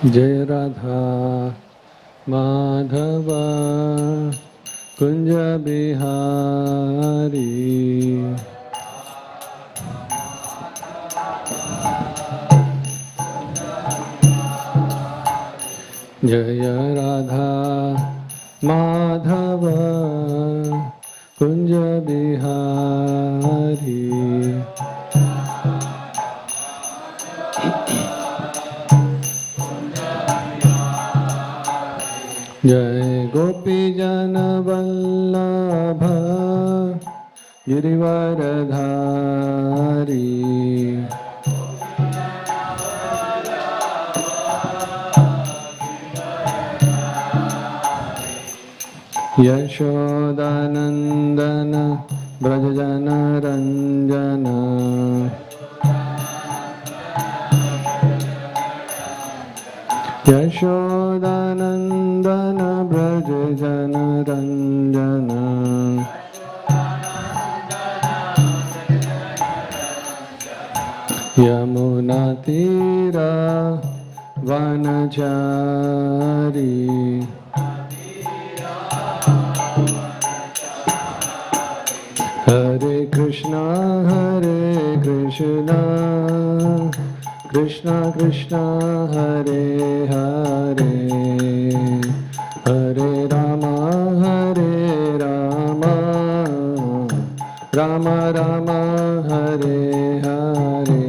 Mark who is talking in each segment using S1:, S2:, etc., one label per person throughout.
S1: जय राधा माधव कुंज बिहारी। जय राधा माधव कुंज बिहारी। जय गोपी जन वल्लभ गिरिवरधारी। यशोदानंदन ब्रजजन रंजन। यशोदानंदन ब्रजजन रंजन। यमुना तीरा वनचारी। हरे कृष्णा कृष्णा कृष्णा हरे हरे, हरे राम राम राम हरे हरे।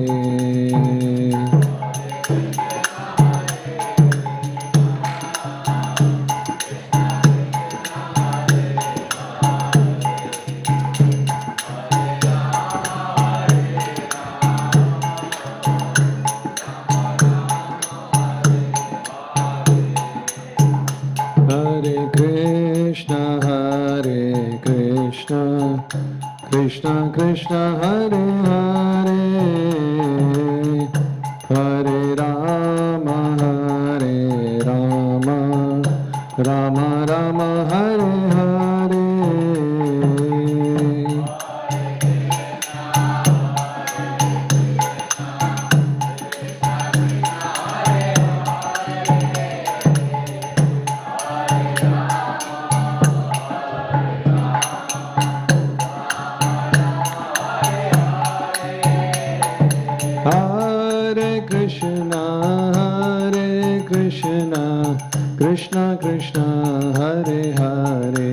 S1: कृष्णा कृष्णा हरे हरे, हरे राम राम राम हरे हरे। कृष्णा कृष्णा हरे हरे,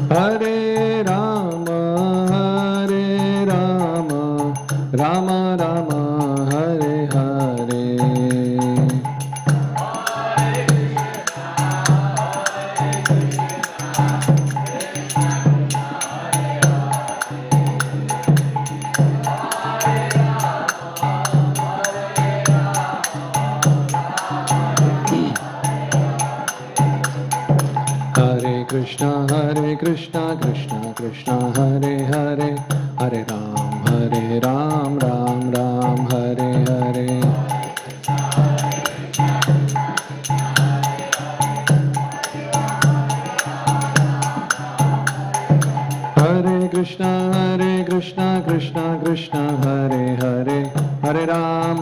S1: हरे राम राम राम हरे हरे। कृष्णा कृष्णा कृष्णा हरे हरे, हरे राम राम हरे हरे। हरे कृष्णा कृष्णा कृष्णा हरे हरे, हरे राम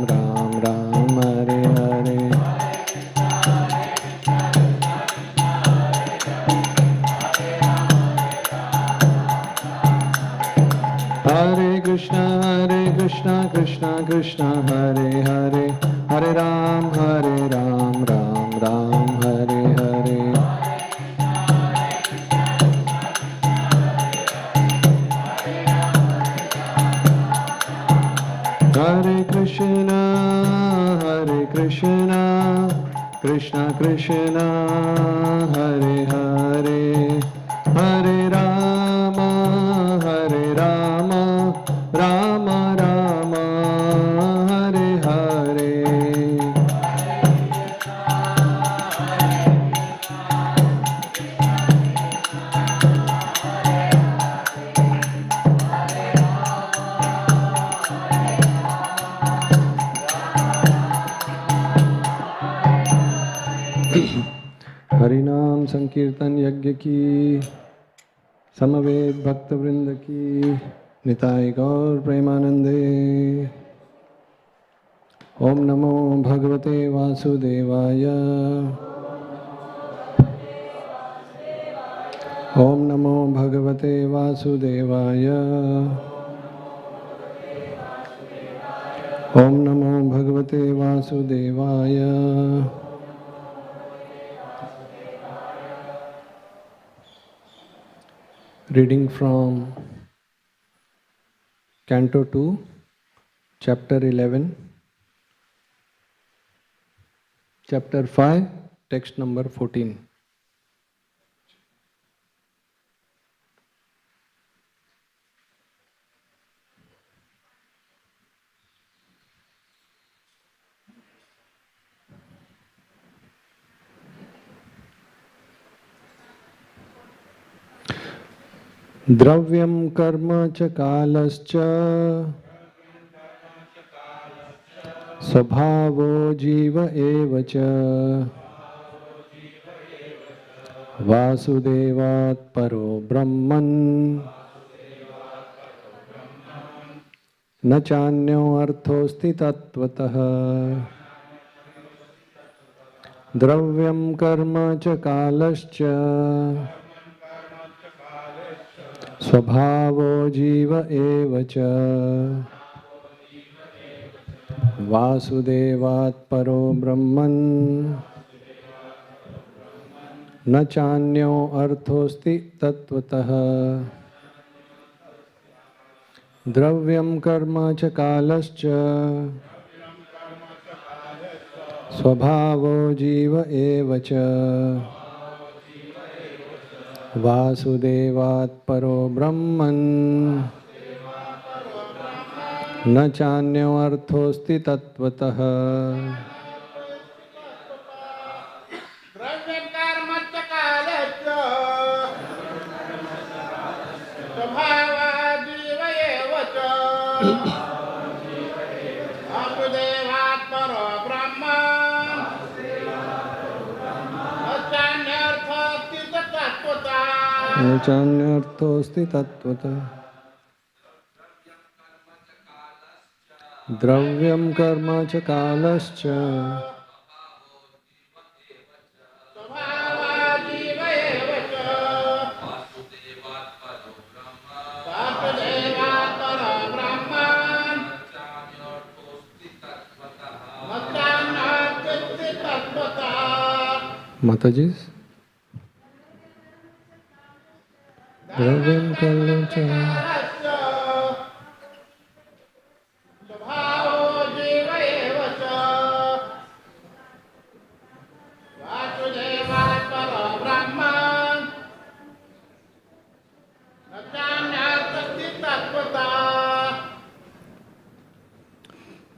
S1: राम हरे हरे। हरे कृष्णा कृष्णा कृष्णा हरे हरे, हरे राम राम हरे हरे। हरे कृष्णा कृष्णा कृष्णा हरे हरे, हरे राम राम राम हरे हरे। हरिनाम संकीर्तन यज्ञ की, समवेत भक्त वृंद की, निताय गौर प्रेमानंदे। Om Namo Bhagavate Vasudevaya. Om Namo Bhagavate Vasudevaya. Om Namo Bhagavate Vasudevaya. Reading from Canto 2, Chapter 11, Chapter 5, Text number 14. Dravyam karma cha kalascha Svabhavo jiva eva cha Vasudevat paro brahman Na chanyo arthosti tatvatah Dravyam karma cha kalascha Svabhavo jiva eva cha Vasudevat paro brahman Na chanyo arthosti tatvatah Dravyam karma cha kalascha Svabhavo jiva eva cha Vasudevat paro brahman Na chanyo arthosti tatvatah Na chanyo arthosti tatvatah Dravyam karma cha kalascha Mataji's Dravyam karma cha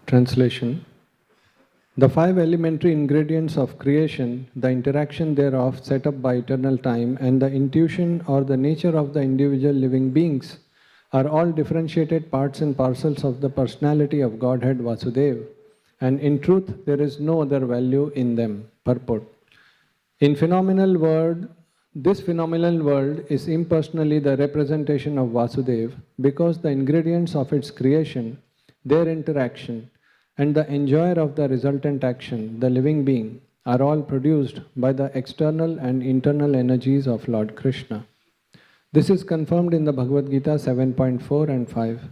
S1: Translation. The five elementary ingredients of creation, the interaction thereof set up by eternal time, and the intuition or the nature of the individual living beings are all differentiated parts and parcels of the personality of Godhead Vasudeva, and in truth there is no other value in them. Purport. In this phenomenal world is impersonally the representation of Vasudeva because the ingredients of its creation, their interaction, and the enjoyer of the resultant action, the living being, are all produced by the external and internal energies of Lord Krishna. This is confirmed in the Bhagavad Gita 7.4 and 5.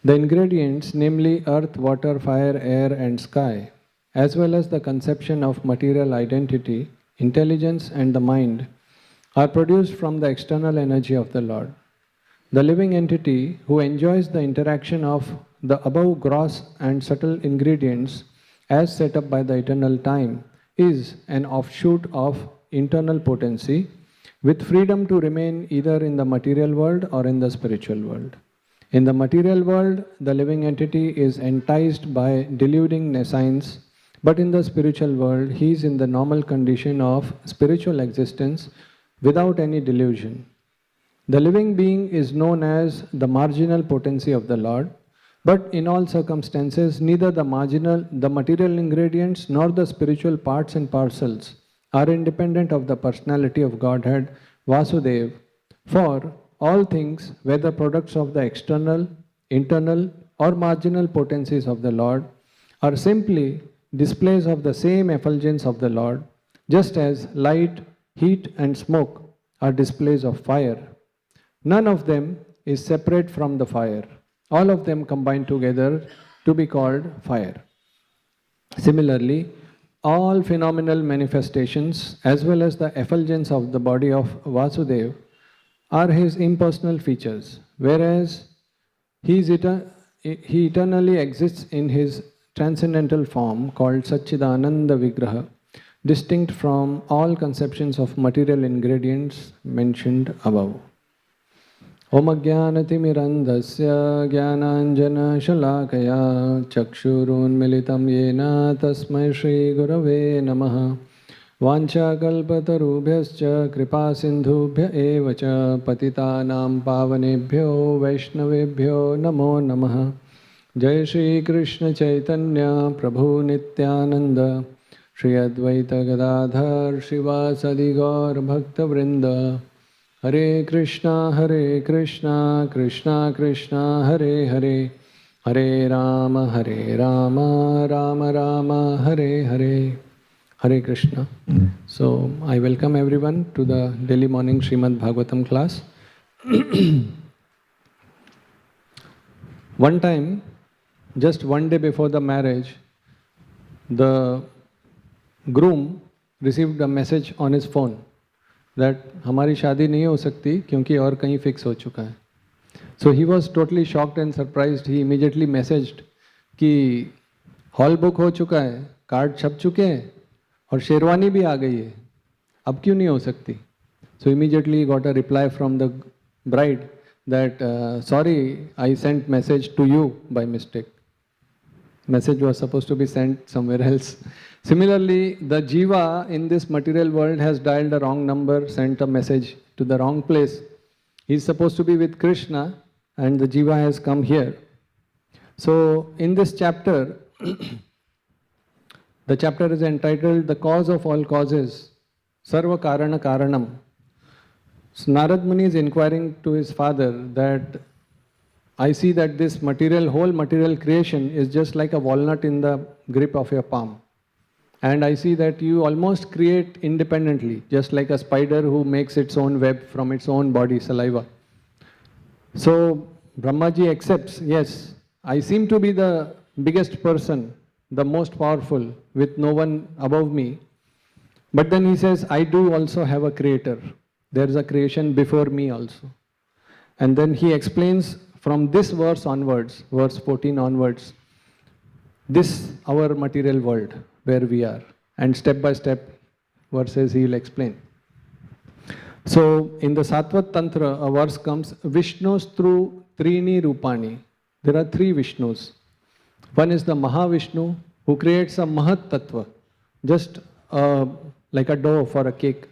S1: The ingredients, namely earth, water, fire, air, and sky, as well as the conception of material identity, intelligence, and the mind, are produced from the external energy of the Lord. The living entity who enjoys the interaction of the above gross and subtle ingredients as set up by the eternal time is an offshoot of internal potency with freedom to remain either in the material world or in the spiritual world. In the material world, the living entity is enticed by deluding nescience, but in the spiritual world, he is in the normal condition of spiritual existence without any delusion. The living being is known as the marginal potency of the Lord, but in all circumstances, neither the material ingredients nor the spiritual parts and parcels are independent of the personality of Godhead Vasudeva, for all things, whether products of the external, internal, or marginal potencies of the Lord, are simply displays of the same effulgence of the Lord, just as light, heat and smoke are displays of fire. None of them is separate from the fire. All of them combine together to be called fire. Similarly, all phenomenal manifestations as well as the effulgence of the body of Vasudeva are his impersonal features, whereas he eternally exists in his transcendental form called Satchidananda Vigraha, distinct from all conceptions of material ingredients mentioned above. Om Ajnanatimirandasya Jnananjana Shalakaya Chakshurun Militam Yena Tasmai Shri Gurave Namaha Vancha Kalpatarubhyascha Kripa Sindhubhya Evacha Patitanam Pavanebhyo Vaishnavebhyo Namo Namaha Jai Shri Krishna Chaitanya Prabhu Nityananda Shri Advaita Gadadhar Shivasadi Gaur Bhakta Vrinda Hare Krishna, Krishna Krishna, Hare Hare, Hare Rama, Rama Rama, Hare Hare, Hare Krishna. So, I welcome everyone to the daily morning Srimad Bhagavatam class. One time, just one day before the marriage, the groom received a message on his phone that हमारी शादी नहीं हो सकती क्योंकि और कहीं fix हो चुका है. So he was totally shocked and surprised. He immediately messaged कि हॉल बुक हो चुका है, कार्ड छप चुके हैं और शेरवानी भी आ गई है, अब क्यों नहीं हो सकती. So immediately he got a reply from the bride that sorry, I sent message to you by mistake. Message was supposed to be sent somewhere else. Similarly, the jiva in this material world has dialed a wrong number, sent a message to the wrong place. He is supposed to be with Krishna and the jiva has come here. So, in this chapter, the chapter is entitled The Cause of All Causes, Sarva Karana Karanam. So, Narad Muni is inquiring to his father that I see that this whole material creation is just like a walnut in the grip of your palm. And I see that you almost create independently, just like a spider who makes its own web from its own body, saliva. So Brahmaji accepts, yes, I seem to be the biggest person, the most powerful, with no one above me. But then he says, I do also have a creator. There is a creation before me also. And then he explains from this verse onwards, verse 14 onwards, this our material world where we are, and step by step verses he will explain. So in the Sattvat Tantra, a verse comes, Vishnus through Trini Rupani. There are three Vishnus. One is the Mahavishnu who creates a Mahat Tattva, just like a dough for a cake.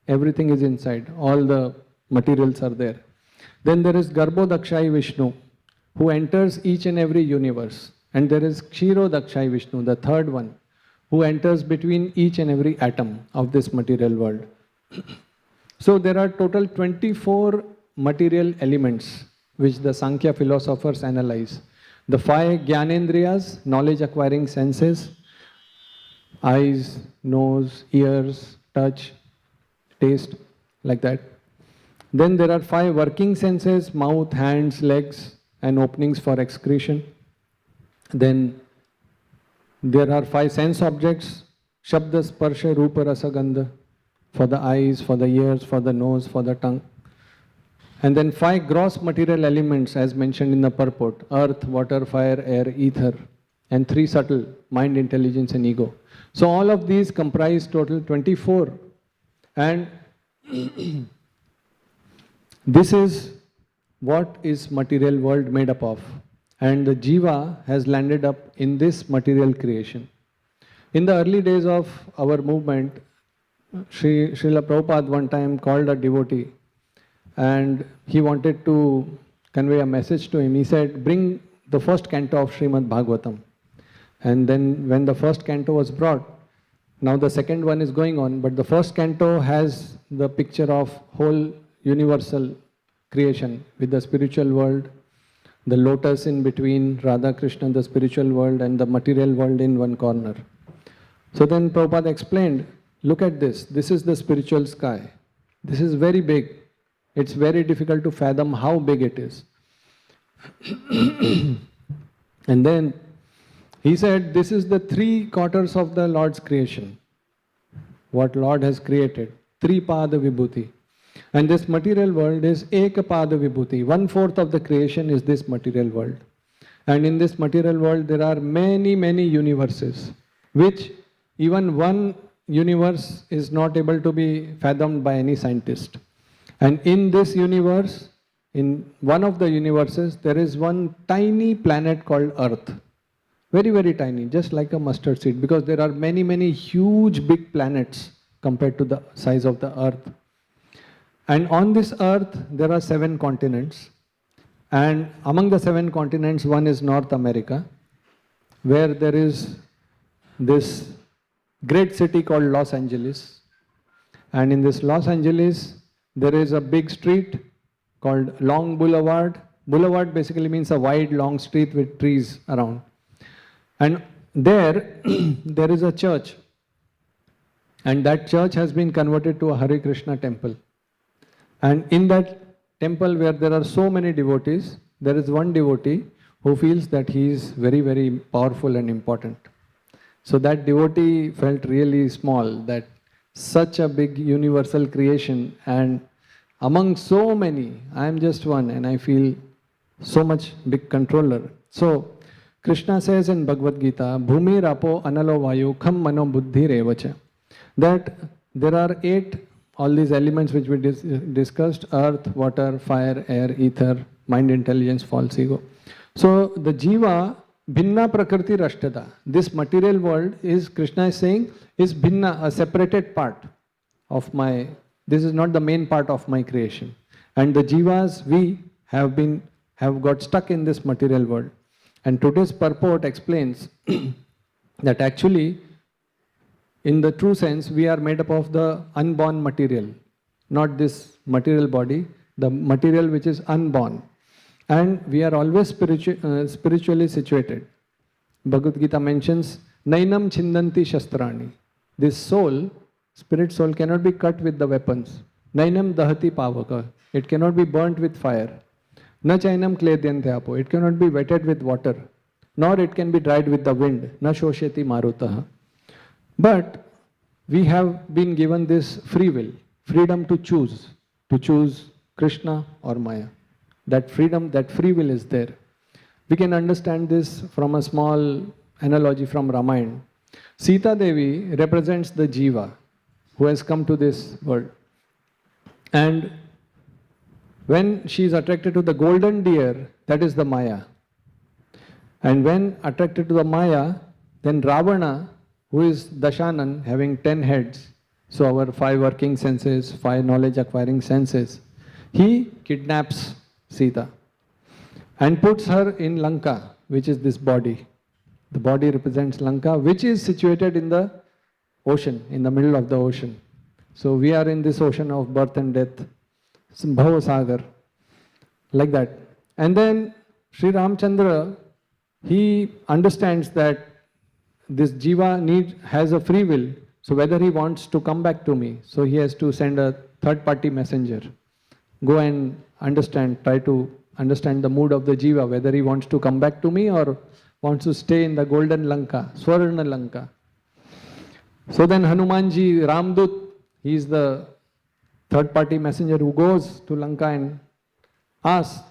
S1: Everything is inside, all the materials are there. Then there is Garbhodakshai Vishnu who enters each and every universe. And there is Kshirodakshai Vishnu, the third one, who enters between each and every atom of this material world. So there are total 24 material elements which the Sankhya philosophers analyze. The 5 Jnanendriyas, knowledge acquiring senses, eyes, nose, ears, touch, taste, like that. Then there are 5 working senses, mouth, hands, legs, and openings for excretion. Then there are 5 sense objects, Shabda, Sparsha, Rupa, Rasa, Gandha, for the eyes, for the ears, for the nose, for the tongue. And then 5 gross material elements as mentioned in the purport, earth, water, fire, air, ether, and 3 subtle, mind, intelligence and ego. So all of these comprise total 24. And this is what is material world made up of. And the jiva has landed up in this material creation. In the early days of our movement, Srila Prabhupada one time called a devotee and he wanted to convey a message to him. He said, bring the first canto of Srimad Bhagavatam. And then when the first canto was brought, now the second one is going on, but the first canto has the picture of whole universal creation with the spiritual world, the lotus in between, Radha Krishna, the spiritual world, and the material world in one corner. So then Prabhupada explained, look at this. This is the spiritual sky. This is very big. It's very difficult to fathom how big it is. And then he said, this is the 3/4 of the Lord's creation. What Lord has created. Tripada Vibhuti. And this material world is Ekapada Vibhuti. 1/4 of the creation is this material world. And in this material world there are many, many universes, which even one universe is not able to be fathomed by any scientist. And in this universe, in one of the universes, there is one tiny planet called Earth. Very, very tiny, just like a mustard seed, because there are many, many huge big planets compared to the size of the Earth. And on this Earth, there are 7 continents. And among the 7 continents, one is North America, where there is this great city called Los Angeles. And in this Los Angeles, there is a big street called Long Boulevard. Boulevard basically means a wide, long street with trees around. And there, there is a church. And that church has been converted to a Hare Krishna temple. And in that temple where there are so many devotees, there is one devotee who feels that he is very, very powerful and important. So that devotee felt really small, that such a big universal creation, and among so many, I am just one and I feel so much big controller. So Krishna says in Bhagavad Gita, Bhumi Rapo Analo Vayu Kham Mano Buddhi Revacha, that there are 8, all these elements which we discussed, earth, water, fire, air, ether, mind, intelligence, false ego. So the jiva, bhinna prakriti rashtada. This material world is, Krishna is saying, is bhinna, a separated part of my, this is not the main part of my creation. And the jivas, we have got stuck in this material world. And today's purport explains that actually, in the true sense, we are made up of the unborn material, not this material body, the material which is unborn. And we are always spiritually situated. Bhagavad Gita mentions, Nainam Chindanti Shastrani. This soul, spirit soul, cannot be cut with the weapons. Nainam Dahati Pavaka. It cannot be burnt with fire. Na Chainam Kledyante Apo. It cannot be wetted with water. Nor it can be dried with the wind. Na Shosheti Marutaha. But we have been given this free will, freedom to choose Krishna or Maya. That freedom, that free will is there. We can understand this from a small analogy from Ramayana. Sita Devi represents the jiva who has come to this world. And when she is attracted to the golden deer, that is the Maya. And when attracted to the Maya, then Ravana, who is Dashanan, having 10 heads, so our 5 working senses, 5 knowledge acquiring senses, he kidnaps Sita and puts her in Lanka, which is this body. The body represents Lanka, which is situated in the ocean, in the middle of the ocean. So we are in this ocean of birth and death, Bhava Sagar, like that. And then Sri Ramchandra, he understands that this jiva has a free will, so whether he wants to come back to me, so he has to send a third-party messenger. Go and try to understand the mood of the jiva, whether he wants to come back to me or wants to stay in the golden Lanka, Swarna Lanka. So then Hanumanji, Ramdut, he is the third-party messenger who goes to Lanka and asks.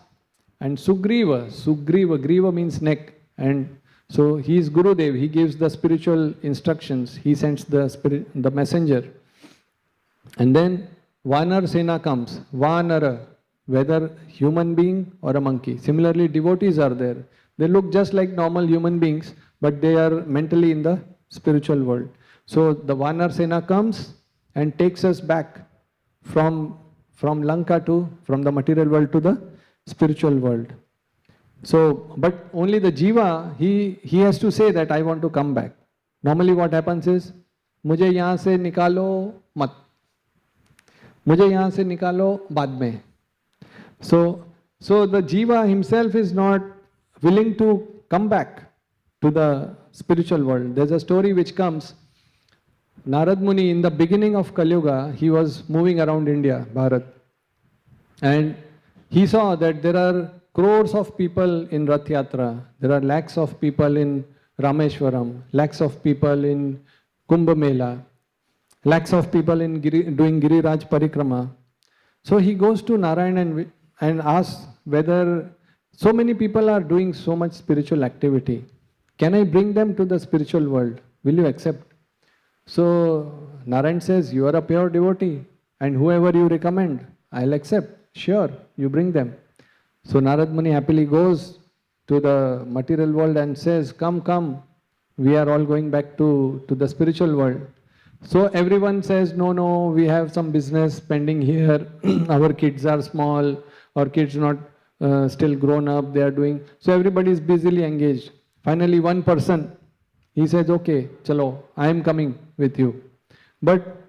S1: And Sugriva, Griva means neck, and so he is Gurudev, he gives the spiritual instructions, he sends the messenger. And then Vanar Sena comes, Vanara, whether human being or a monkey. Similarly, devotees are there. They look just like normal human beings, but they are mentally in the spiritual world. So the Vanar Sena comes and takes us back from Lanka from the material world to the spiritual world. So, but only the jiva, he has to say that I want to come back. Normally what happens is, मुझे यहाँ से निकालो मत, मुझे यहाँ से निकालो बाद में. So So the jiva himself is not willing to come back to the spiritual world. There's a story which comes, Narad Muni in the beginning of Kali Yuga, he was moving around India, Bharat, and he saw that there are crores of people in Rath Yatra, there are lakhs of people in Rameshwaram, lakhs of people in Kumbh Mela, lakhs of people in doing Giriraj Parikrama. So he goes to Narayan and asks whether so many people are doing so much spiritual activity. Can I bring them to the spiritual world? Will you accept? So Narayan says, you are a pure devotee and whoever you recommend, I'll accept. Sure, you bring them. So Narad Muni happily goes to the material world and says, come, come, we are all going back to the spiritual world. So everyone says, no, no, we have some business pending here, our kids are small, our kids not still grown up, they are doing, so everybody is busily engaged. Finally one person, he says, okay, chalo, I am coming with you. But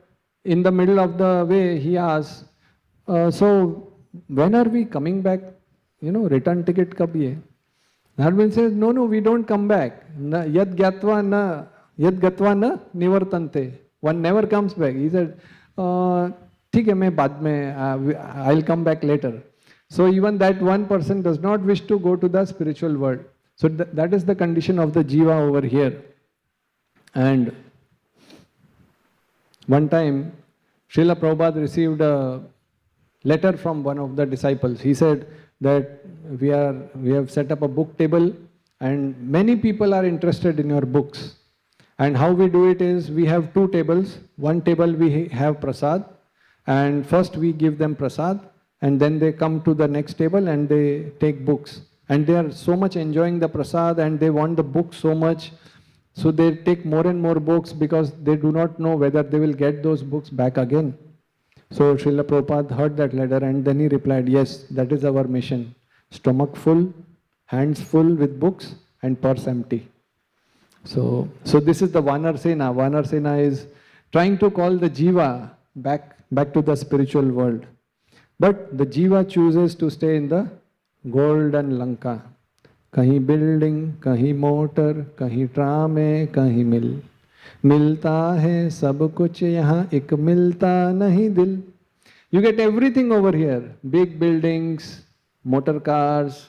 S1: in the middle of the way, he asks, so when are we coming back? You know, return ticket kabhi hai? Narad says, no, no, we don't come back. Yad gatva na nivartante. One never comes back. He said, theek hai, main baad mein, I'll come back later. So even that one person does not wish to go to the spiritual world. So that is the condition of the jiva over here. And one time, Srila Prabhupada received a letter from one of the disciples. He said that we have set up a book table and many people are interested in your books. And how we do it is, we have two tables. One table we have prasad, and first we give them prasad, and then they come to the next table and they take books. And they are so much enjoying the prasad and they want the book so much, so they take more and more books because they do not know whether they will get those books back again. So Srila Prabhupada heard that letter and then he replied, yes, that is our mission. Stomach full, hands full with books and purse empty. So this is the Vanarsena. Vanarsena is trying to call the jiva back to the spiritual world. But the jiva chooses to stay in the golden Lanka. Kahin building, kahin motor, kahin tram, kahin mill. Milta hai sab kuch yahan, ek milta nahi dil. You get everything over here. Big buildings, motor cars.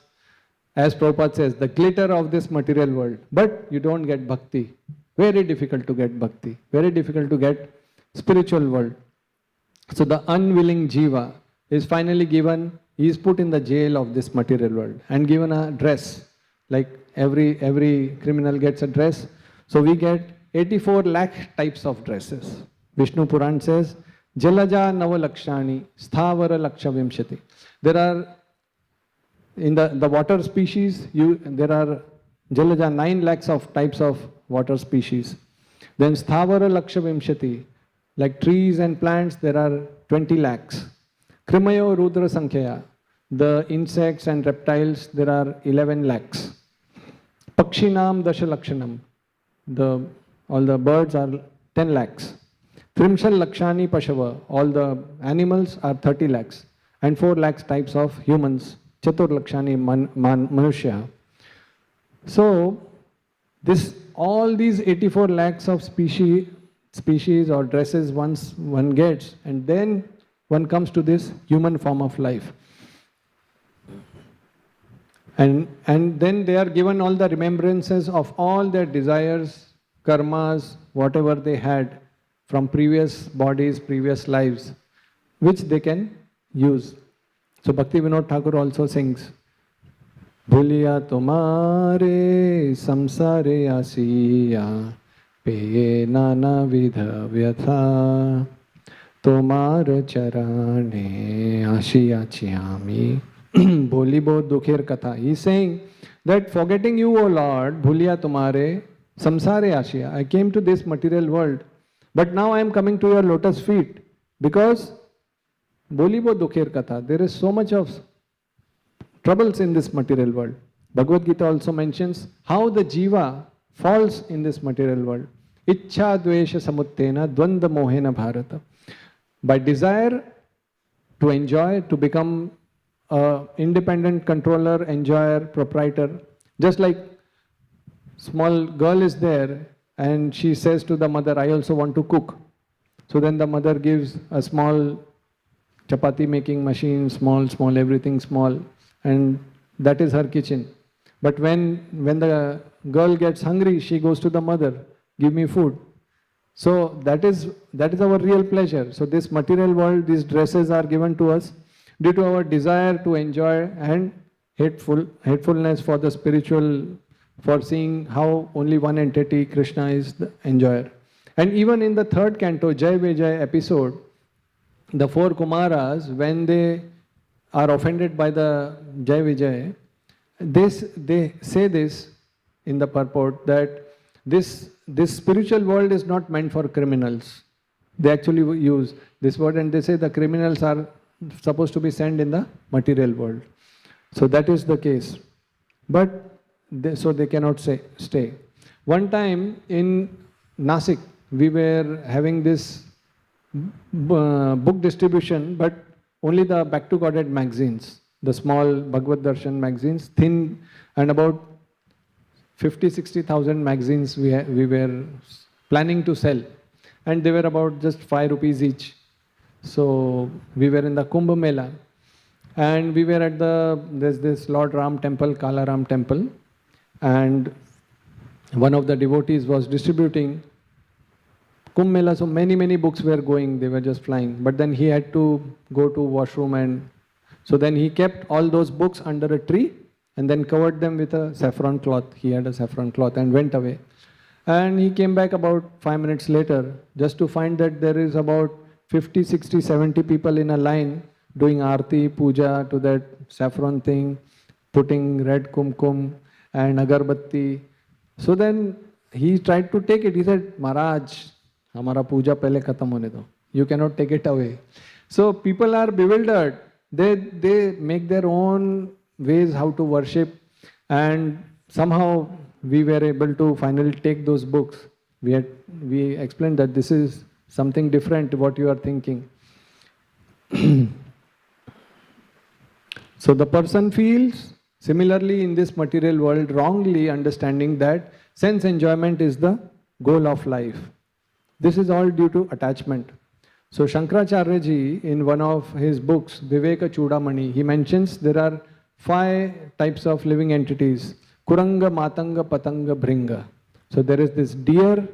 S1: As Prabhupada says, the glitter of this material world. But you don't get bhakti. Very difficult to get bhakti. Very difficult to get spiritual world. So the unwilling jiva is finally given, he is put in the jail of this material world and given a dress. Like every criminal gets a dress. So we get 84 lakh types of dresses. Vishnu Puran says, Jalaja Navalakshani, Sthavara Laksha Vimshati. There are, in the water species, there are Jalaja 9 lakhs of types of water species. Then Sthavara Laksha Vimshati, like trees and plants, there are 20 lakhs. Krimayo Rudra Sankhya, the insects and reptiles, there are 11 lakhs. Pakshinam Dasha Lakshanam, all the birds are 10 lakhs. Trimshal Lakshani Pashava, all the animals are 30 lakhs. And 4 lakhs types of humans, Chatur Lakshani Manushya. So, all these 84 lakhs of species or dresses once one gets, and then one comes to this human form of life. And then they are given all the remembrances of all their desires, karmas, whatever they had from previous bodies, previous lives, which they can use. So Bhakti Vinod Thakur also sings, Bhuliya tumhare samsare asiya, pe nana vidha vyatha, tomar charane ashiya chiyami. Bholi bo dukher katha. He is saying that forgetting you, O Lord, bhuliya tumhare samsare ashiya. I came to this material world, but now I am coming to your lotus feet because bholi bo dukher katha. There is so much of troubles in this material world. Bhagavad Gita also mentions how the jiva falls in this material world. Ichha dvesha samuttena dvanda mohena bharata. By desire to enjoy, to become independent controller, enjoyer, proprietor. Just like small girl is there and she says to the mother, I also want to cook. So then the mother gives a small chapati making machine, small, everything small, and that is her kitchen. But when the girl gets hungry, she goes to the mother, give me food. So that is our real pleasure. So this material world, these dresses are given to us due to our desire to enjoy and hatefulness for the spiritual, for seeing how only one entity, Krishna, is the enjoyer. And even in the third canto, Jai Vijay episode, the four Kumaras, when they are offended by the Jai Vijay, they say this in the purport that this spiritual world is not meant for criminals. They actually use this word and they say the criminals are supposed to be sent in the material world. So that is the case. But so they cannot stay. One time in Nasik, we were having this book distribution, but only the Back to Godhead magazines, the small Bhagavad Darshan magazines, thin, and about 50,000-60,000 magazines we were planning to sell. And they were about just 5 rupees each. So we were in the Kumbh Mela. And we were at there's this Lord Ram temple, Kala Ram temple. And one of the devotees was distributing Kumbh Mela, so many books were going, they were just flying. But then he had to go to washroom, and so then he kept all those books under a tree and then covered them with a saffron cloth. He had a saffron cloth and went away. And he came back about 5 minutes later just to find that there is about 50, 60, 70 people in a line doing aarti, puja to that saffron thing, putting red kumkum and agarbatti. So then he tried to take it. He said, Maharaj, hamara puja pehle khatam hone do. You cannot take it away. So people are bewildered. They make their own ways how to worship, and somehow we were able to finally take those books. We explained that this is something different to what you are thinking. So the person feels similarly in this material world, wrongly understanding that sense enjoyment is the goal of life. This is all due to attachment. So Shankaracharya ji, in one of his books, Viveka Chudamani, he mentions there are 5 types of living entities. Kuranga, Matanga, Patanga, Bhringa. So there is this deer,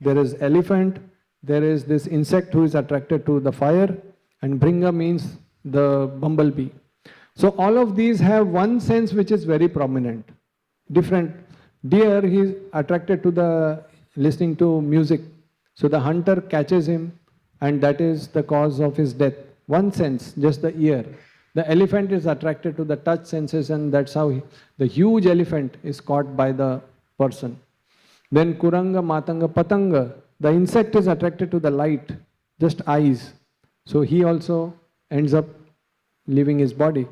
S1: there is elephant, there is this insect who is attracted to the fire, and Bhringa means the bumblebee. So all of these have one sense which is very prominent. Different. Deer, he is attracted to the listening to music. So the hunter catches him, and that is the cause of his death. One sense, just the ear. The elephant is attracted to the touch senses, and that's how the huge elephant is caught by the person. Then Kuranga, Matanga, Patanga, the insect is attracted to the light, just eyes. So he also ends up leaving his body.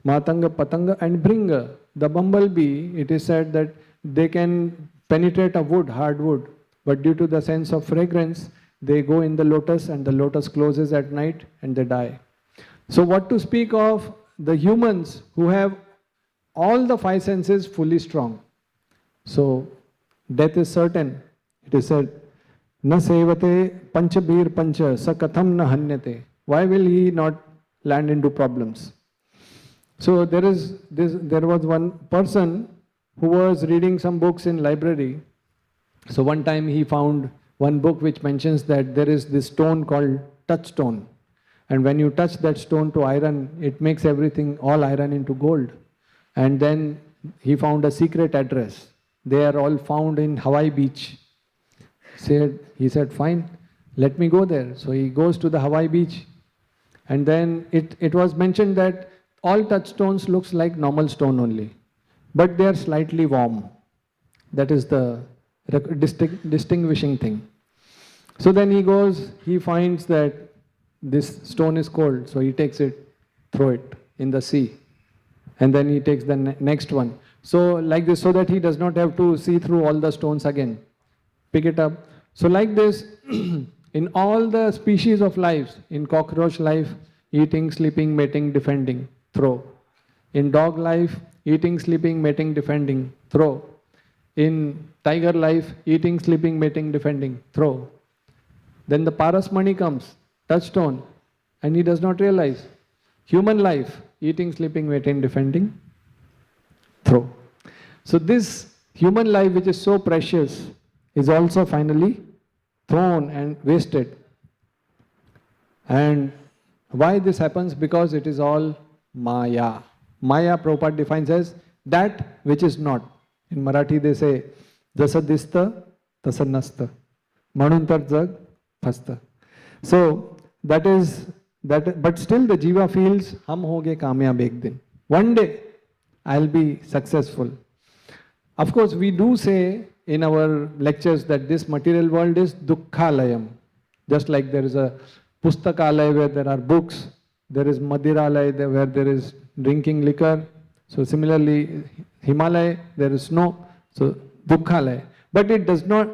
S1: Matanga, Patanga and Bhringa, the bumblebee, it is said that they can penetrate a wood, hard wood, but due to the sense of fragrance, they go in the lotus and the lotus closes at night and they die. So what to speak of the humans who have all the 5 senses fully strong. So death is certain. It is said, Na sevate panchabir pancha sa katham na hanyate. Why will he not land into problems? So there was one person who was reading some books in library. So one time he found one book which mentions that there is this stone called touchstone. And when you touch that stone to iron, it makes everything, all iron into gold. And then he found a secret address. They are all found in Hawaii beach. He said, fine, let me go there. So he goes to the Hawaii beach. And then it was mentioned that all touchstones looks like normal stone only. But they are slightly warm. That is the distinguishing thing. So then he goes, he finds that this stone is cold. So he takes it, throw it in the sea. And then he takes the next one. So like this, so that he does not have to see through all the stones again. Pick it up. So like this, in all the species of lives, in cockroach life, eating, sleeping, mating, defending, throw. In dog life, eating, sleeping, mating, defending, throw. In tiger life, eating, sleeping, mating, defending, throw. Then the Parasmani comes, touchstone, and he does not realize. Human life, eating, sleeping, mating, defending, throw. So this human life, which is so precious, is also finally thrown and wasted. And why this happens? Because it is all Maya. Maya, Prabhupada defines as that which is not. In Marathi they say, Jasa dista, tasa nasta. Manun tar jag phasta. So that is that, but still the jiva feels, hum hoge kamyab ek din. One day I'll be successful. Of course, we do say in our lectures that this material world is dukkhalayam. Just like there is a pustakalaya where there are books, there is madiralaya where there is drinking liquor. So similarly, Himalaya, there is snow. So dukkhalaya. But it does not,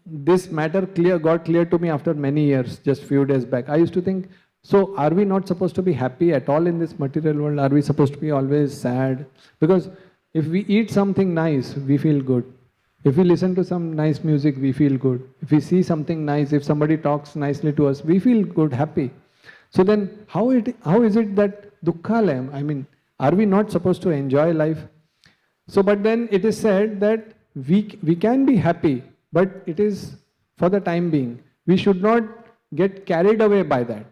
S1: this matter got clear to me after many years, just few days back. I used to think, so are we not supposed to be happy at all in this material world? Are we supposed to be always sad? Because if we eat something nice, we feel good. If we listen to some nice music, we feel good. If we see something nice, if somebody talks nicely to us, we feel good, happy. So then, how is it that dukkhalayam? I mean, are we not supposed to enjoy life? So, but then it is said that we can be happy, but it is for the time being. We should not get carried away by that,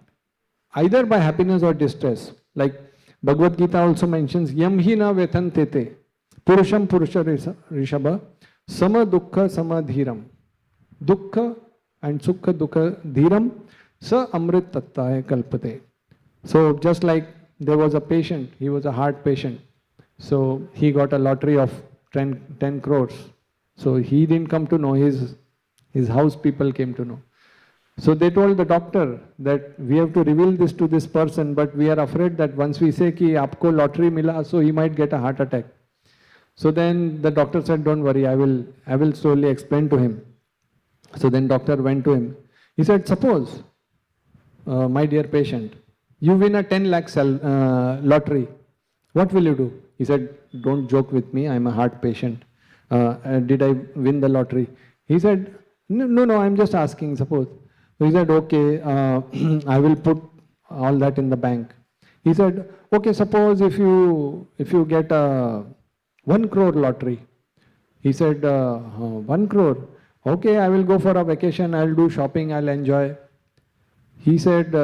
S1: either by happiness or distress. Like Bhagavad Gita also mentions, Yam hi na vetan tete, purusham purusha rishabha, sama dukkha sama dhiram. Dukkha and sukha dukkha dhiram, sa amrit tattva kalpate. So just like there was a patient, he was a heart patient. So he got a lottery of 10 crores. So he didn't come to know, his house people came to know. So they told the doctor that we have to reveal this to this person, but we are afraid that once we say ki aapko lottery mila, so he might get a heart attack. So then the doctor said, don't worry, I will slowly explain to him. So then doctor went to him. He said, suppose, my dear patient, you win a 10 lakh lottery. What will you do? He said, don't joke with me, I'm a heart patient. Did I win the lottery? He said, no, I'm just asking, suppose. He said, okay, I will put all that in the bank. He said, okay, suppose if you get a 1 crore lottery. He said, 1 crore. Okay, I will go for a vacation, I'll do shopping, I'll enjoy. He said,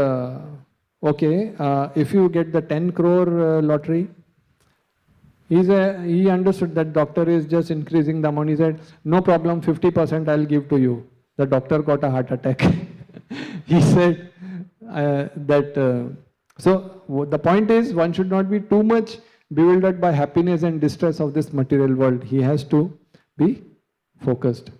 S1: okay, if you get the 10 crore lottery. He understood that doctor is just increasing the amount. He said, no problem, 50% I'll give to you. The doctor got a heart attack. He said so the point is, one should not be too much bewildered by happiness and distress of this material world. He has to be focused.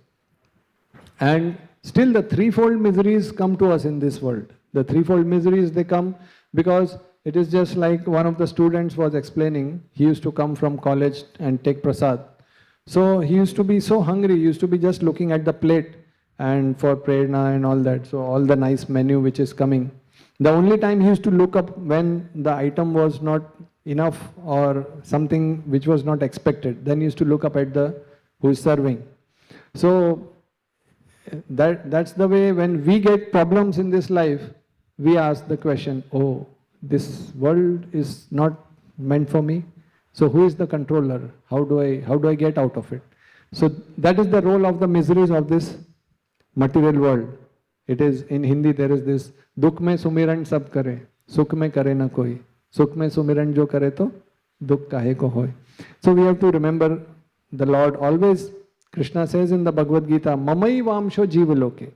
S1: And still the threefold miseries come to us in this world. The threefold miseries, they come because it is just like one of the students was explaining. He used to come from college and take prasad. So he used to be so hungry, he used to be just looking at the plate and for prerna and all that. So all the nice menu which is coming. The only time he used to look up when the item was not enough or something which was not expected. Then he used to look up at the who is serving. So that's the way when we get problems in this life, we ask the question, oh, this world is not meant for me. So who is the controller? How do I get out of it? So that is the role of the miseries of this material world. It is in Hindi there is this dukh mein sumiran sab kare, sukh mein kare na koi. Sukh mein sumiran jo kare to dukh kahe ko hoy. So we have to remember the Lord always. Krishna says in the Bhagavad Gita, Mamai vamsho jivaloke.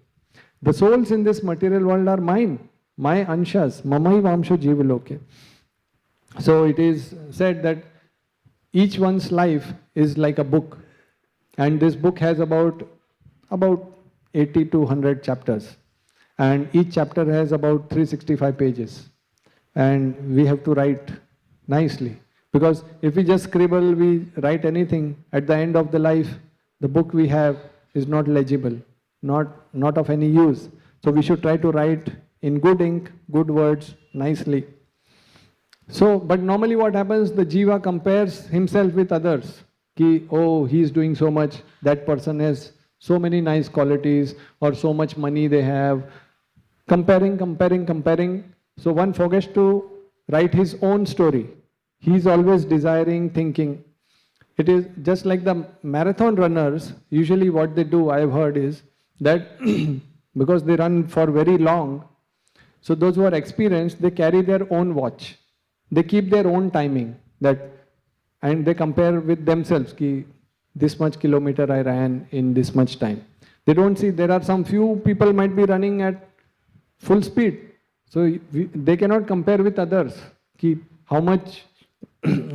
S1: The souls in this material world are mine. My anshas, mamai vamsho jivaloke. So it is said that each one's life is like a book, and this book has about 80 to 100 chapters, and each chapter has about 365 pages, and we have to write nicely, because if we just scribble, we write anything, at the end of the life, the book we have is not legible, not of any use. So we should try to write in good ink, good words, nicely. So, but normally what happens, the jiva compares himself with others. Ki, oh, he is doing so much, that person has so many nice qualities, or so much money they have. Comparing, comparing, comparing. So one forgets to write his own story. He is always desiring, thinking. It is just like the marathon runners, usually what they do, I have heard, is that because they run for very long, so those who are experienced, they carry their own watch. They keep their own timing, and they compare with themselves, ki this much kilometer I ran in this much time. They don't see, there are some few people might be running at full speed. So they cannot compare with others, ki how much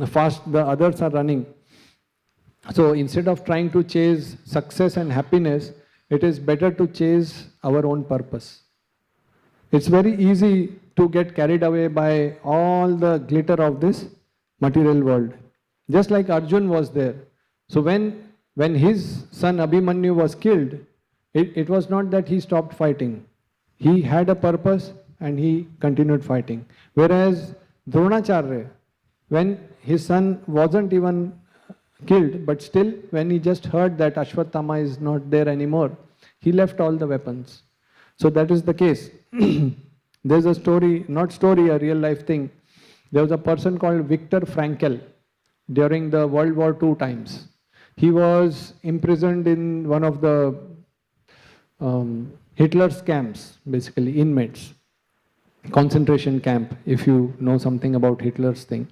S1: fast the others are running. So instead of trying to chase success and happiness, it is better to chase our own purpose. It's very easy to get carried away by all the glitter of this material world. Just like Arjun was there. So when his son Abhimanyu was killed, it was not that he stopped fighting. He had a purpose and he continued fighting. Whereas Dronacharya, when his son wasn't even killed, but still when he just heard that Ashwatthama is not there anymore, he left all the weapons. So that is the case. There's a story, not story, a real life thing. There was a person called Viktor Frankl during the World War II times. He was imprisoned in one of the Hitler's camps, basically inmates, concentration camp, if you know something about Hitler's thing.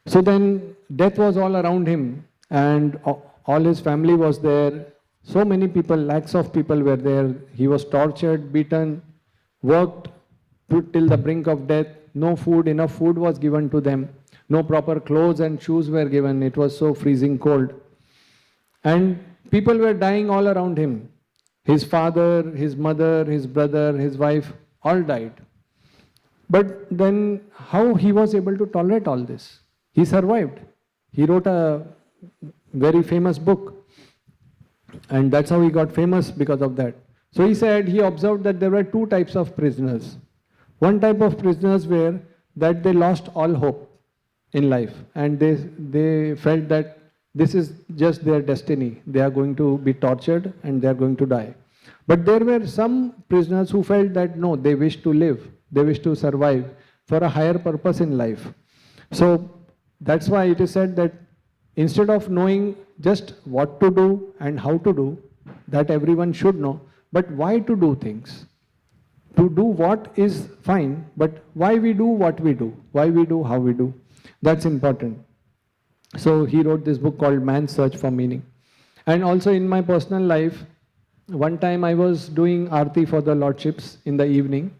S1: So then death was all around him, and all his family was there. So many people, lakhs of people were there. He was tortured, beaten, worked till the brink of death. No food, enough food was given to them. No proper clothes and shoes were given. It was so freezing cold. And people were dying all around him. His father, his mother, his brother, his wife, all died. But then how he was able to tolerate all this? He survived. He wrote a very famous book. And that's how he got famous because of that. So he said, he observed that there were two types of prisoners. One type of prisoners were that they lost all hope in life. And they felt that this is just their destiny. They are going to be tortured and they are going to die. But there were some prisoners who felt that no, they wish to live. They wish to survive for a higher purpose in life. So that's why it is said that instead of knowing just what to do and how to do, that everyone should know, but why to do things. To do what is fine, but why we do what we do, why we do how we do, that's important. So he wrote this book called Man's Search for Meaning. And also in my personal life, one time I was doing Aarti for the Lordships in the evening,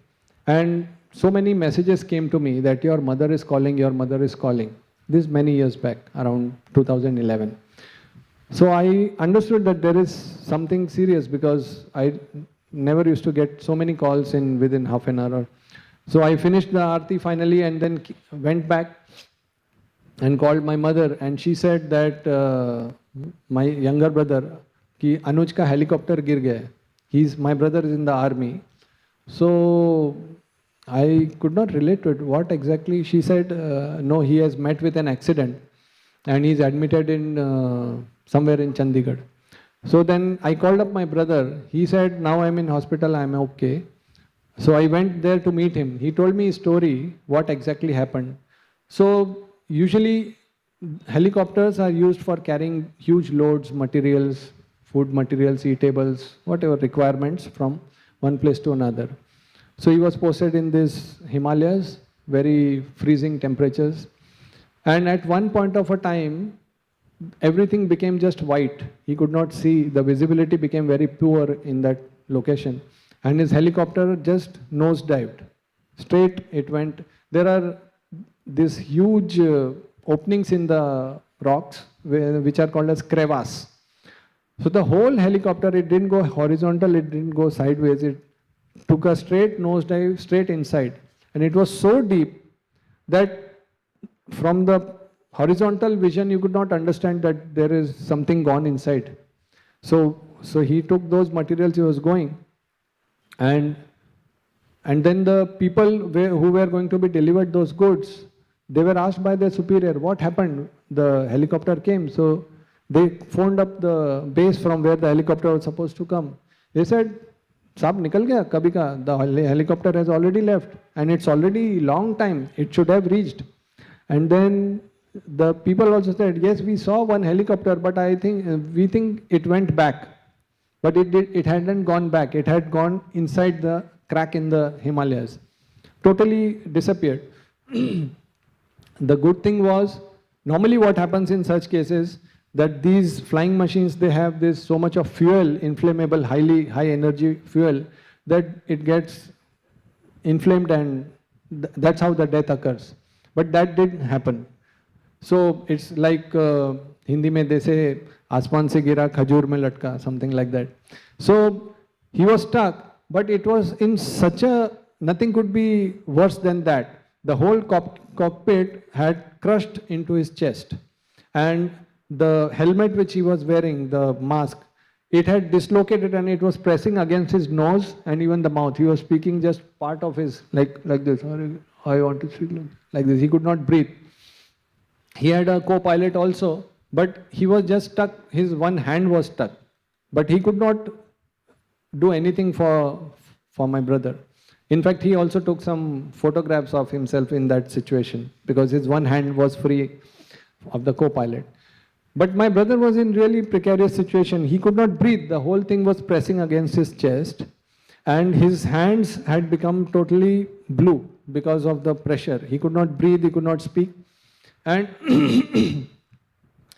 S1: and so many messages came to me that your mother is calling, your mother is calling. This many years back, around 2011. So I understood that there is something serious because I never used to get so many calls within half an hour. So I finished the Aarti finally and then went back and called my mother, and she said that my younger brother, ki Anuj ka helicopter gir gaya. My brother is in the army. So I could not relate to it. What exactly? She said, no, he has met with an accident and he's admitted in somewhere in Chandigarh. So then I called up my brother. He said, now I'm in hospital, I'm okay. So I went there to meet him. He told me his story, what exactly happened. So usually helicopters are used for carrying huge loads, materials, food materials, eatables, whatever requirements from one place to another. So he was posted in this Himalayas, very freezing temperatures. And at one point of a time, everything became just white. He could not see. The visibility became very poor in that location. And his helicopter just nosedived. Straight it went. There are these huge openings in the rocks, which are called as crevasse. So the whole helicopter, it didn't go horizontal, it didn't go sideways, it took a straight nosedive straight inside. And it was so deep that from the horizontal vision, you could not understand that there is something gone inside. So he took those materials he was going, and then the people who were going to be delivered those goods, they were asked by their superior, what happened? The helicopter came, so they phoned up the base from where the helicopter was supposed to come. They said, Saab nikal gaya, kabhi ka, the helicopter has already left and it's already long time, it should have reached. And then the people also said, yes, we saw one helicopter, but we think it went back. But it hadn't gone back, it had gone inside the crack in the Himalayas. Totally disappeared. The good thing was, normally what happens in such cases, that these flying machines, they have this so much of fuel, inflammable, high energy fuel, that it gets inflamed and that's how the death occurs. But that didn't happen. So it's like Hindi mein they say, Asman se gira, khajur mein latka, something like that. So he was stuck, but it was in such a, nothing could be worse than that. The whole cockpit had crushed into his chest. And the helmet which he was wearing, the mask, it had dislocated and it was pressing against his nose and even the mouth. He was speaking just part of his, like this. I want to speak like this. He could not breathe. He had a co-pilot also, but he was just stuck. His one hand was stuck. But he could not do anything for my brother. In fact, he also took some photographs of himself in that situation because his one hand was free of the co-pilot. But my brother was in really precarious situation. He could not breathe. The whole thing was pressing against his chest and his hands had become totally blue because of the pressure. He could not breathe, he could not speak. And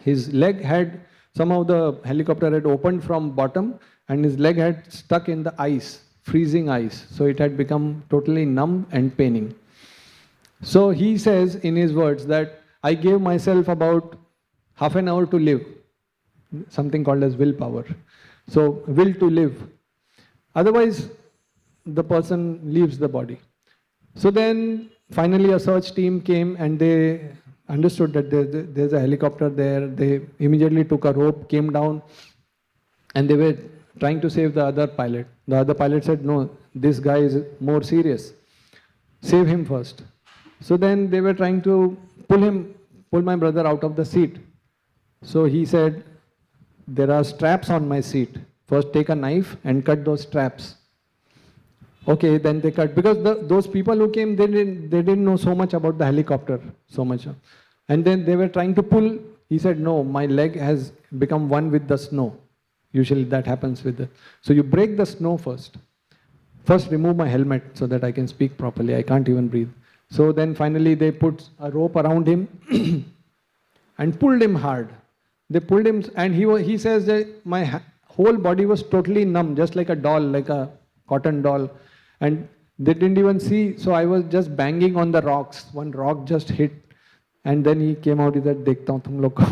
S1: his leg had, somehow the helicopter had opened from bottom and his leg had stuck in the ice, freezing ice. So it had become totally numb and paining. So he says in his words that I gave myself about half an hour to live, something called as willpower. So will to live. Otherwise, the person leaves the body. So then finally a search team came and they understood that there's a helicopter there. They immediately took a rope, came down, and they were trying to save the other pilot. The other pilot said, no, this guy is more serious. Save him first. So then they were trying to pull my brother out of the seat. So he said, there are straps on my seat. First take a knife and cut those straps. Okay, then they cut. Because those people who came, they didn't know so much about the helicopter, so much. And then they were trying to pull. He said, no, my leg has become one with the snow. Usually that happens with the... So you break the snow first. First remove my helmet so that I can speak properly. I can't even breathe. So then finally they put a rope around him and pulled him hard. They pulled him and he says that my whole body was totally numb, just like a doll, like a cotton doll. And they didn't even see, so I was just banging on the rocks. One rock just hit. And then he came out, he said, "Dekhta hu tum log ko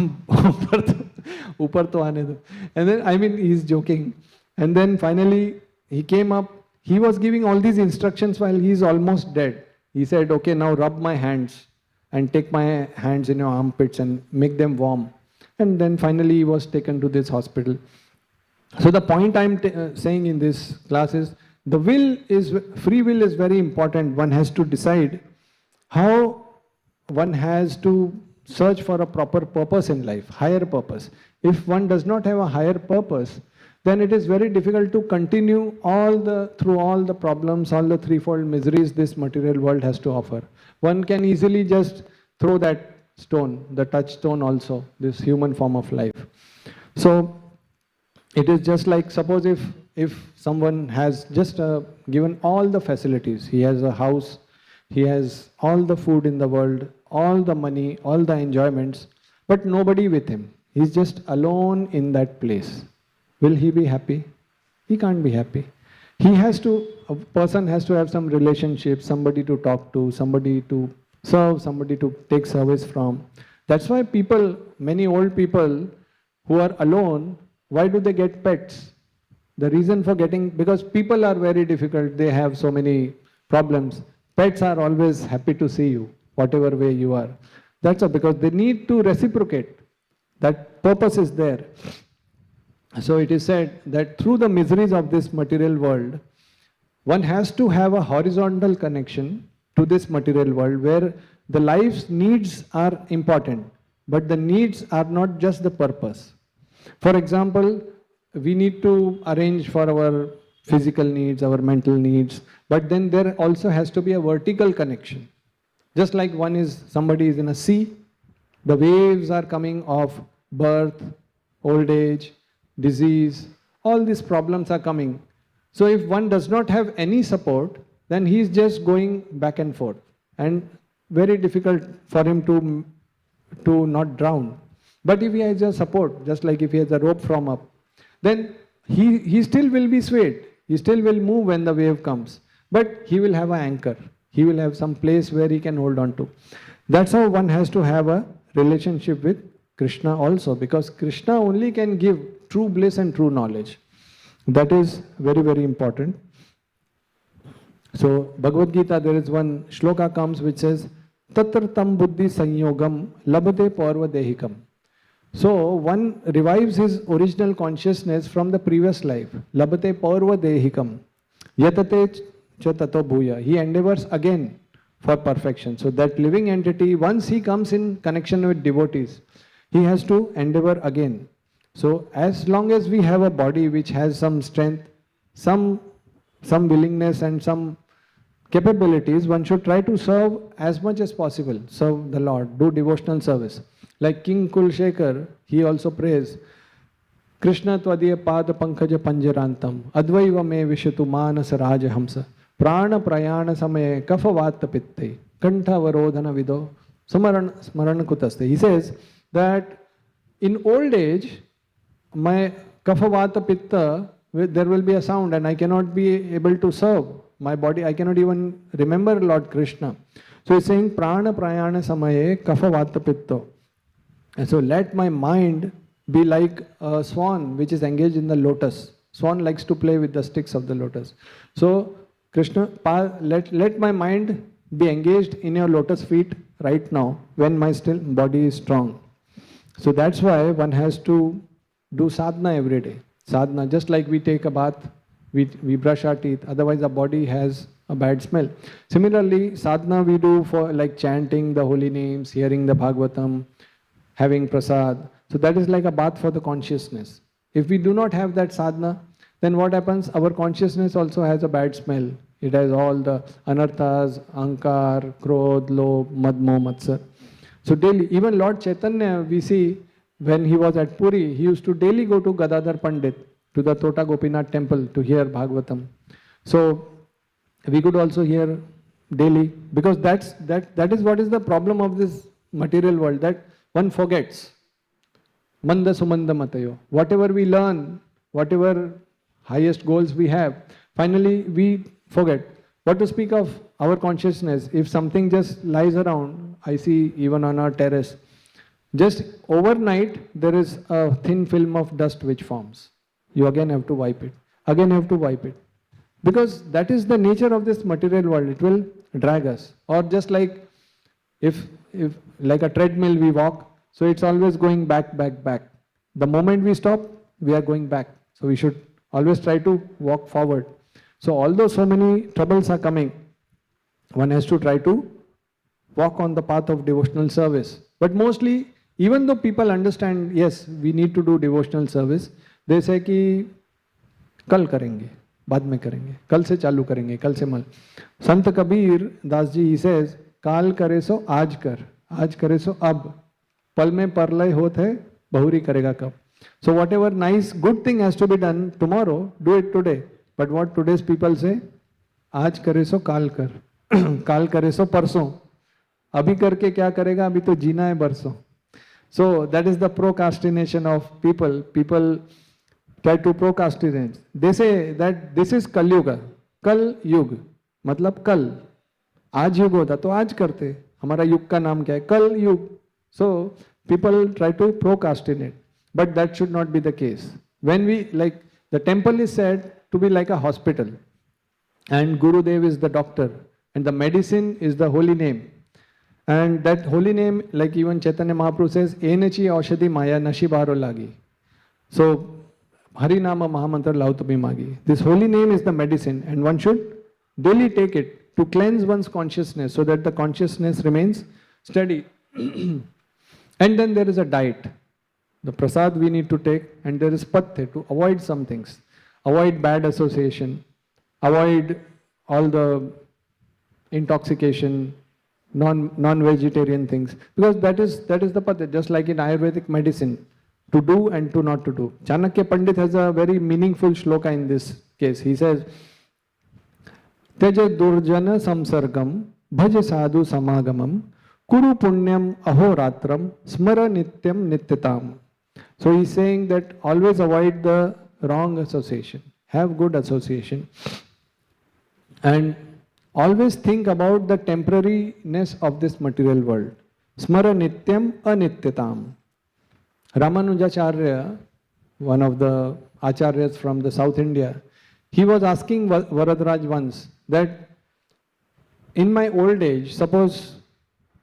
S1: upar to aane do." And then, I mean, he's joking. And then finally, he came up. He was giving all these instructions while he's almost dead. He said, okay, now rub my hands and take my hands in your armpits and make them warm. And then finally, he was taken to this hospital. So the point I'm saying in this class is, free will is very important. One has to decide how one has to search for a proper purpose in life, higher purpose. If one does not have a higher purpose, then it is very difficult to continue through all the problems, all the threefold miseries this material world has to offer. One can easily just throw that stone, the touchstone also, this human form of life. So it is just like, suppose if someone has just given all the facilities, he has a house, he has all the food in the world, all the money, all the enjoyments, but nobody with him. He's just alone in that place. Will he be happy? He can't be happy. A person has to have some relationship, somebody to talk to, somebody to serve, somebody to take service from. That's why many old people who are alone, why do they get pets? The reason for because people are very difficult, they have so many problems. Pets are always happy to see you, whatever way you are. That's because they need to reciprocate. That purpose is there. So it is said that through the miseries of this material world, one has to have a horizontal connection to this material world where the life's needs are important, but the needs are not just the purpose. For example, we need to arrange for our physical needs, our mental needs, but then there also has to be a vertical connection. Just like somebody is in a sea, the waves are coming of birth, old age, disease, all these problems are coming. So if one does not have any support, then he is just going back and forth, and very difficult for him to not drown. But if he has a support, just like if he has a rope from up, then he still will be swayed. He still will move when the wave comes. But he will have an anchor. He will have some place where he can hold on to. That's how one has to have a relationship with Krishna also, because Krishna only can give true bliss and true knowledge. That is very, very important. So, Bhagavad Gita, there is one shloka comes which says, Tatra tam buddhi sanyogam labhate parva dehikam. So, one revives his original consciousness from the previous life. Labhate parva dehikam. Yatate cha tato bhuya. He endeavors again for perfection. So, that living entity, once he comes in connection with devotees, he has to endeavor again. So, as long as we have a body which has some strength, some willingness and some capabilities, one should try to serve as much as possible. Serve the Lord, do devotional service. Like King Kulshekar, he also prays, Krishna tvadiya pada pankaja panjarantam, advaiva me vishatu manasa rajahamsa, prana prayana samaye kafa vata pitte, kantha varodhana vido, smaran kutaste. He says that in old age, my kapha vata pitta, there will be a sound and I cannot be able to serve my body. I cannot even remember Lord Krishna. So he's saying prana prayana samaye kapha vata pitta. And so let my mind be like a swan which is engaged in the lotus. Swan likes to play with the sticks of the lotus. So Krishna, let my mind be engaged in your lotus feet right now when my still body is strong. So that's why one has to do sadhana every day. Sadhana, just like we take a bath, we brush our teeth, otherwise our body has a bad smell. Similarly, sadhana we do for like chanting the holy names, hearing the Bhagavatam, having prasad. So that is like a bath for the consciousness. If we do not have that sadhana, then what happens? Our consciousness also has a bad smell. It has all the anarthas, ankar, krodh, lobh, madmo, matsar. So daily, even Lord Chaitanya, we see when he was at Puri, he used to daily go to Gadadhar Pandit, to the Tota Gopinath temple to hear Bhagavatam. So we could also hear daily, because that is what is the problem of this material world, that one forgets. Manda sumanda matayo. Whatever we learn, whatever highest goals we have, finally we forget. What to speak of our consciousness? If something just lies around, I see even on our terrace, just overnight there is a thin film of dust which forms. You again have to wipe it. Again have to wipe it. Because that is the nature of this material world. It will drag us. Or just like if like a treadmill we walk, so it's always going back. The moment we stop, we are going back. So we should always try to walk forward. So although so many troubles are coming, one has to try to walk on the path of devotional service. But mostly, even though people understand, yes, we need to do devotional service, they say कि कल करेंगे, बाद में करेंगे, कल से चालू करेंगे, कल से मल. संत कबीर दास जी, he says, काल करे सो आज कर, आज करे सो अब, पल में परलय होत है, बहुरी करेगा कब. So whatever nice, good thing has to be done tomorrow, do it today. But what today's people say, आज करे सो काल कर, काल करे सो परसों, अभी करके क्या करेगा, अभी तो जीना है बरसों. So that is the procrastination of people. People try to procrastinate. They say that this is Kal Yuga. Kal Yug मतलब कल. आज युग होता तो आज करते. हमारा युग का नाम क्या है? कल युग. So people try to procrastinate. But that should not be the case. When we, like, the temple is said to be like a hospital. And Gurudev is the doctor. And the medicine is the holy name. And that holy name, like even Chaitanya Mahaprabhu says, Enachi Aushadhi Maya Nashibaro Lagi. So, Harinama Mahamantra Lautami Magi. This holy name is the medicine, and one should daily take it to cleanse one's consciousness so that the consciousness remains steady. And then there is a diet. The prasad we need to take, and there is pathe to avoid some things. Avoid bad association, avoid all the intoxication, non-vegetarian things, because that is the pathe, just like in Ayurvedic medicine, to do and to not to do. Chanakya Pandit has a very meaningful shloka in this case. He says, Teja durjana samsargam, bhaja sadhu samagamam, kuru punyam ahoratram, smara nityam nityatam. So he's saying that always avoid the wrong association, have good association, and always think about the temporariness of this material world. Smara nityam anityatam. Ramanujacharya, one of the acharyas from the South India, he was asking Varadraj once that in my old age, suppose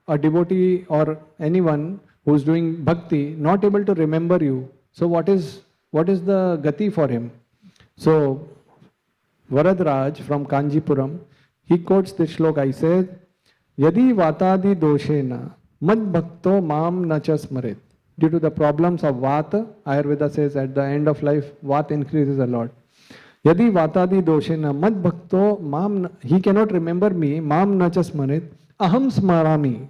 S1: a devotee or anyone who is doing bhakti not able to remember you, so what is the gati for him? So Varadraj from Kanjipuram, he quotes this shloka. He says, Yadi vatadi doshena mad bhakto mam nacha smaret. Due to the problems of vata, Ayurveda says at the end of life, vata increases a lot. Yadi vatadi doshena mad bhakto mam, he cannot remember me, mam nacha smaret, aham smarami.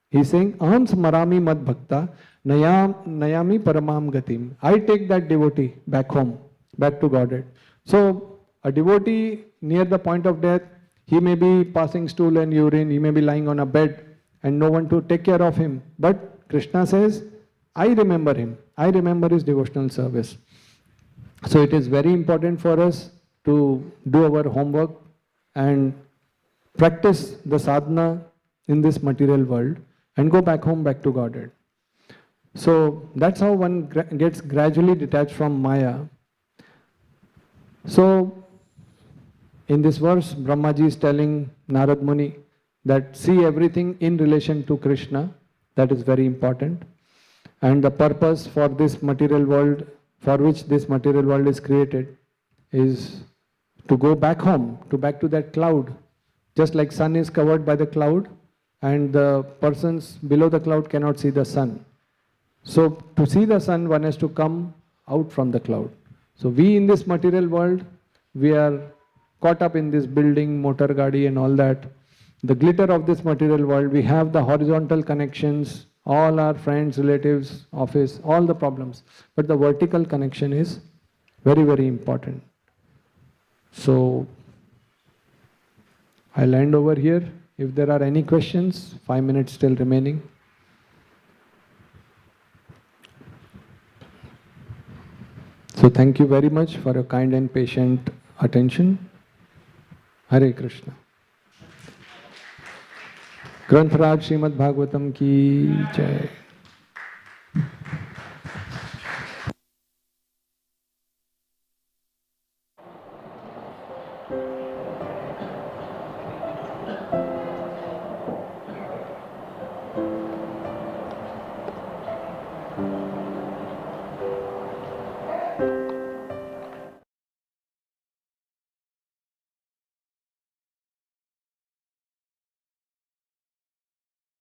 S1: He's saying, aham smarami mad bhakta, nayami paramam gatim. I take that devotee back home, back to Godhead. So a devotee near the point of death, he may be passing stool and urine, he may be lying on a bed and no one to take care of him. But Krishna says, I remember him. I remember his devotional service. So it is very important for us to do our homework and practice the sadhana in this material world and go back home, back to Godhead. So that's how one gets gradually detached from Maya. So in this verse, Brahmaji is telling Narad Muni that see everything in relation to Krishna. That is very important. And the purpose for this material world, for which this material world is created, is to go back home, back to that cloud. Just like sun is covered by the cloud and the persons below the cloud cannot see the sun. So to see the sun, one has to come out from the cloud. So we in this material world, we are caught up in this building, motor gadi and all that. The glitter of this material world, we have the horizontal connections, all our friends, relatives, office, all the problems. But the vertical connection is very, very important. So I'll end over here. If there are any questions, 5 minutes still remaining. So thank you very much for your kind and patient attention. Hare Krishna. ग्रंथराज Shrimad Bhagavatam की जय.